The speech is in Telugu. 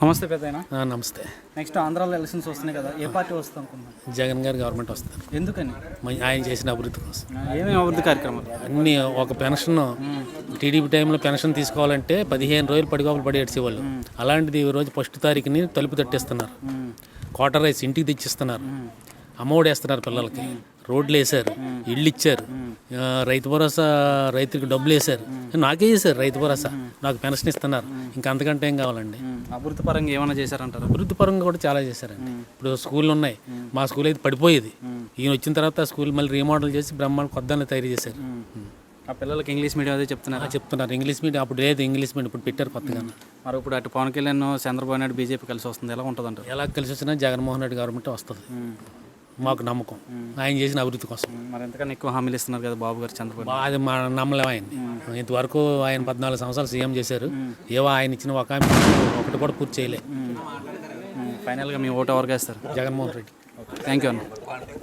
నమస్తే పెద్దయినా. నమస్తే. నెక్స్ట్ ఆంధ్రాలో ఎలక్షన్స్ వస్తున్నాయి కదా, ఏ పార్టీ వస్తుంది అనుకుంటున్నాను? జగన్ గారి గవర్నమెంట్ వస్తారు. ఎందుకని? ఆయన చేసిన అభివృద్ధి కోసం. ఏమేమి అభివృద్ధి కార్యక్రమాలు? అన్ని ఒక పెన్షన్, టీడీపీ టైంలో పెన్షన్ తీసుకోవాలంటే 15 రోజులు పడిగాపులు పడి ఏడ్చేవాళ్ళు. అలాంటిది ఈ రోజు 1 తారీఖుని తలుపు తట్టేస్తున్నారు. క్వార్టర్ రైస్ ఇంటికి తెచ్చిస్తున్నారు. అమ్మఒడి వేస్తున్నారు పిల్లలకి. రోడ్లు వేశారు, ఇళ్ళు ఇచ్చారు, రైతు భరోసా రైతులకు డబ్బులు వేశారు. నాకే చేశారు రైతు భరోసా, నాకు పెన్షన్ ఇస్తున్నారు. ఇంకా అంతకంటే ఏం కావాలండి? అభివృద్ధి పరంగా ఏమైనా చేశారంటారు? అభివృద్ధి పరంగా కూడా చాలా చేశారండి. ఇప్పుడు స్కూళ్ళు ఉన్నాయి. మా స్కూల్ అయితే పడిపోయేది. ఈయన వచ్చిన తర్వాత ఆ స్కూల్ మళ్ళీ రీమోడల్ చేసి బ్రహ్మాండ కొత్తగా తయారు చేశారు. ఆ పిల్లలకి ఇంగ్లీష్ మీడియం అదే చెప్తున్నారు. ఇంగ్లీష్ మీడియం అప్పుడు లేదు, ఇంగ్లీష్ మీడియం ఇప్పుడు పెట్టారు కొత్తగా. మరి ఇప్పుడు అటు పవన్ కళ్యాణ్, చంద్రబాబు నాయుడు, బీజేపీ కలిసి వస్తుంది, ఎలా ఉంటుంది అంటారు? ఎలా కలిసి వచ్చినా జగన్మోహన్ రెడ్డి గవర్నమెంట్ వస్తుంది, మాకు నమ్మకం. ఆయన చేసిన అభివృద్ధి కోసం. మరి ఎంతకన్నా ఎక్కువ హామీలు ఇస్తున్నారు కదా బాబు గారు, చంద్రబాబు. అది మా నమ్మలేము ఆయన్ని. ఇంతవరకు ఆయన 14 సంవత్సరాలు సీఎం చేశారు. ఏవో ఆయన ఇచ్చిన ఒకటి కూడా పూర్తి చేయలే. ఫైనల్గా మీ ఓటు ఎవరికి వేస్తారు? జగన్మోహన్ రెడ్డి. థ్యాంక్ యూ అన్న.